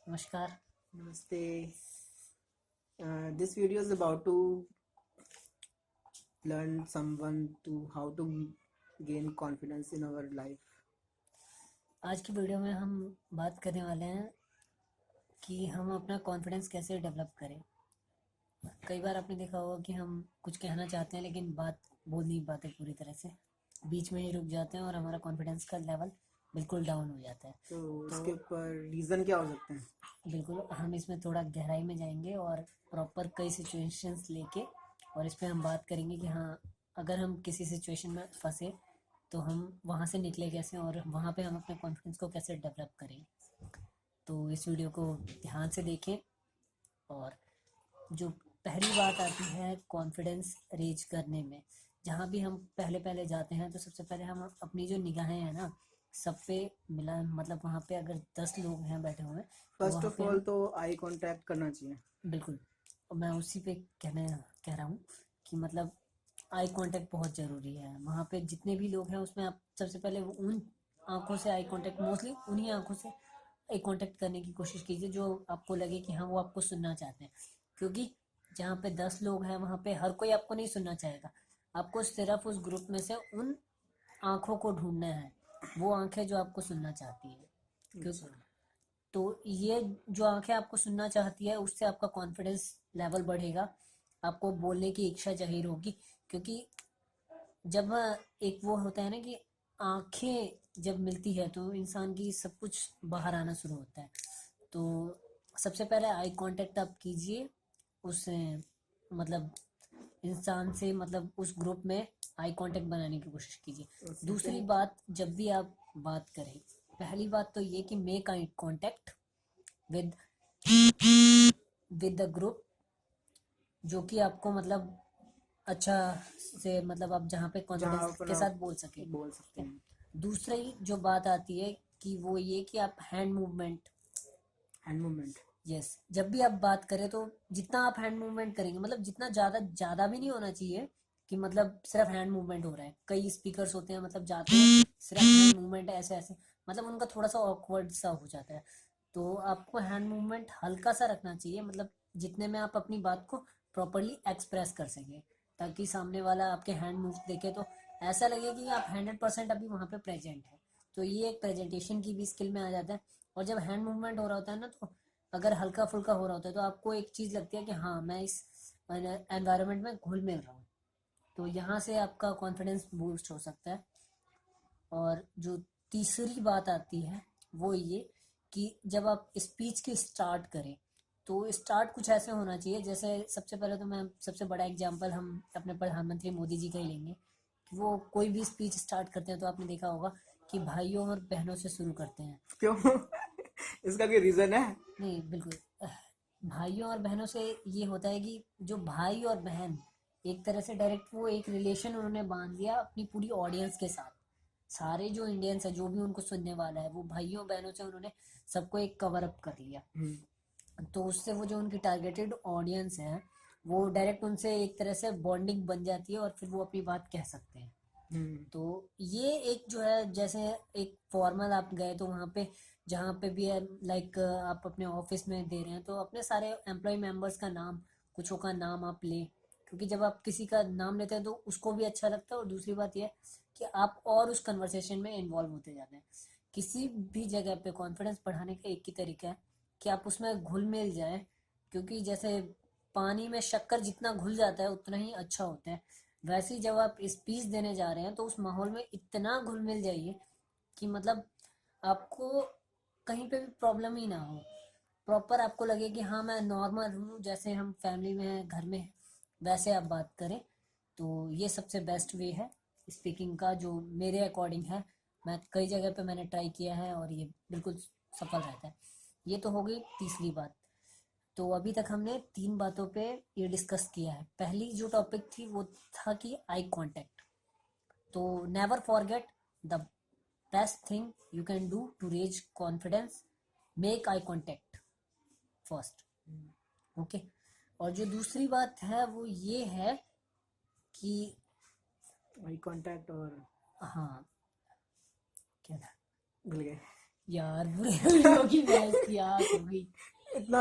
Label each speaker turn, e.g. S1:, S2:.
S1: नमस्कार।
S2: Namaste. This video is about to learn someone to how to gain confidence in our life.
S1: आज की video में हम बात करने वाले हैं कि हम अपना कॉन्फिडेंस कैसे डेवलप करें। कई बार आपने देखा होगा कि हम कुछ कहना चाहते हैं लेकिन बात बोल नहीं पाते पूरी तरह से, बीच में ही रुक जाते हैं और हमारा कॉन्फिडेंस का लेवल बिल्कुल डाउन हो जाता है।
S2: तो इसके ऊपर रीज़न क्या हो सकते हैं?
S1: बिल्कुल हम इसमें थोड़ा गहराई में जाएंगे और प्रॉपर कई सिचुएशंस लेके और इस पे हम बात करेंगे कि हाँ, अगर हम किसी सिचुएशन में फंसे तो हम वहाँ से निकले कैसे और वहाँ पे हम अपने कॉन्फिडेंस को कैसे डेवलप करें। तो इस वीडियो को ध्यान से देखें। और जो पहली बात आती है कॉन्फिडेंस रीच करने में, जहाँ भी हम पहले पहले जाते हैं तो सबसे पहले हम अपनी जो निगाहें हैं ना सब पे मिला, मतलब वहाँ पे अगर 10 लोग हैं बैठे हुए तो
S2: फर्स्ट
S1: वहाँ
S2: ऑफ
S1: पे
S2: ऑल
S1: हम
S2: तो आई कांटेक्ट करना चाहिए।
S1: बिल्कुल, और मैं उसी पे कह रहा हूँ कि मतलब आई कांटेक्ट बहुत ज़रूरी है। वहाँ पे जितने भी लोग हैं उसमें आप सबसे पहले उन आंखों से आई कांटेक्ट, मोस्टली उन्हीं आंखों से आई कांटेक्ट करने की कोशिश कीजिए जो आपको लगे कि हाँ वो आपको सुनना चाहते हैं। क्योंकि जहाँ पे 10 लोग हैं वहाँ पे हर कोई आपको नहीं सुनना चाहेगा। आपको सिर्फ उस ग्रुप में से उन आंखों को ढूंढना है, वो आंखें जो आपको सुनना चाहती हैं।
S2: अच्छा।
S1: तो ये जो आंखें आपको सुनना चाहती है उससे आपका कॉन्फिडेंस लेवल बढ़ेगा, आपको बोलने की इच्छा जाहिर होगी। क्योंकि जब एक वो होता है ना कि आंखें जब मिलती है तो इंसान की सब कुछ बाहर आना शुरू होता है। तो सबसे पहले आई कांटेक्ट आप कीजिए उससे, मतलब इंसान से, मतलब उस ग्रुप में आई कांटेक्ट बनाने की कोशिश कीजिए। दूसरी
S2: सेकंड।
S1: बात, जब भी आप बात करें, पहली बात तो ये कि make eye contact with with the group जो कि आपको मतलब अच्छा से, मतलब आप जहाँ पे
S2: जहाँ
S1: कॉन्फिडेंस
S2: अपन
S1: के साथ
S2: आप
S1: बोल सके।
S2: बोल सकते
S1: ठीक
S2: हैं।
S1: है। दूसरी जो बात आती है कि वो ये कि आप hand movement,
S2: hand movement.
S1: Yes, जब भी आप बात करें तो जितना आप हैंड मूवमेंट करेंगे, मतलब जितना ज़्यादा ज़्यादा भी नहीं होना चाहिए कि मतलब सिर्फ हैंड मूवमेंट हो रहा है। कई स्पीकर्स होते हैं, मतलब जाते हैं सिर्फ हैंड मूवमेंट ऐसे ऐसे, मतलब उनका थोड़ा सा ऑकवर्ड सा हो जाता है। तो आपको हैंड मूवमेंट हल्का सा रखना चाहिए, मतलब जितने में आप अपनी बात को प्रॉपरली एक्सप्रेस कर सकें, ताकि सामने वाला आपके हैंड मूव देखे तो ऐसा लगे कि आप 100% अभी वहाँ पे प्रेजेंट है। तो ये एक प्रेजेंटेशन की भी स्किल में आ जाता है। और जब हैंड मूवमेंट हो रहा होता है ना, तो अगर हल्का फुल्का हो रहा होता है तो आपको एक चीज़ लगती है कि हाँ मैं इस एनवायरनमेंट में घुल मिल रहा हूँ। तो यहाँ से आपका कॉन्फिडेंस बूस्ट हो सकता है। और जो तीसरी बात आती है वो ये कि जब आप स्पीच की स्टार्ट करें तो स्टार्ट कुछ ऐसे होना चाहिए, जैसे सबसे पहले तो मैं सबसे बड़ा एग्जांपल हम अपने प्रधानमंत्री मोदी जी का ही लेंगे कि वो कोई भी स्पीच स्टार्ट करते हैं तो आपने देखा होगा कि भाइयों और बहनों से शुरू करते हैं।
S2: क्यों? इसका कोई रीज़न है?
S1: नहीं, बिल्कुल, भाइयों और बहनों से ये होता है कि जो भाई और बहन, एक तरह से डायरेक्ट वो एक रिलेशन उन्होंने बांध दिया अपनी पूरी ऑडियंस के साथ। सारे जो इंडियंस है, जो भी उनको सुनने वाला है, वो भाइयों बहनों से उन्होंने सबको एक कवर अप कर लिया। तो उससे वो जो उनकी टारगेटेड ऑडियंस है वो डायरेक्ट उनसे एक तरह से बॉन्डिंग बन जाती है और फिर वो अपनी बात कह सकते हैं।
S2: हम्म।
S1: तो ये एक जो है, जैसे एक फॉर्मल आप गए तो वहाँ पे जहाँ पे भी है, लाइक आप अपने ऑफिस में दे रहे हैं तो अपने सारे एम्प्लॉय मेंबर्स का नाम, कुछों का नाम आप लें। क्योंकि जब आप किसी का नाम लेते हैं तो उसको भी अच्छा लगता है, और दूसरी बात यह है कि आप और उस कन्वर्सेशन में इन्वॉल्व होते जाते हैं। किसी भी जगह पे कॉन्फिडेंस बढ़ाने का एक ही तरीका है कि आप उसमें घुल मिल जाए। क्योंकि जैसे पानी में शक्कर जितना घुल जाता है उतना ही अच्छा होता है, वैसे ही जब आप स्पीच देने जा रहे हैं तो उस माहौल में इतना घुल मिल जाइए कि मतलब आपको कहीं पे भी प्रॉब्लम ही ना हो। प्रॉपर आपको लगे कि हाँ मैं नॉर्मल हूँ, जैसे हम फैमिली में हैं, घर में हैं, वैसे आप बात करें। तो ये सबसे बेस्ट वे है स्पीकिंग का, जो मेरे अकॉर्डिंग है। मैं कई जगह पे मैंने ट्राई किया है और ये बिल्कुल सफल रहता है। ये तो हो गई तीसरी बात। तो अभी तक हमने 3 बातों पे ये डिस्कस किया है। पहली जो टॉपिक थी वो था कि आई कांटेक्ट। तो never forget the best thing you can do to raise confidence, make eye contact first. Okay. और जो दूसरी बात है वो ये है कि
S2: आई कांटेक्ट और
S1: हाँ, क्या था,
S2: भूल गए।
S1: यार बुरे लोगों की बहस की आग हो गई।
S2: इतना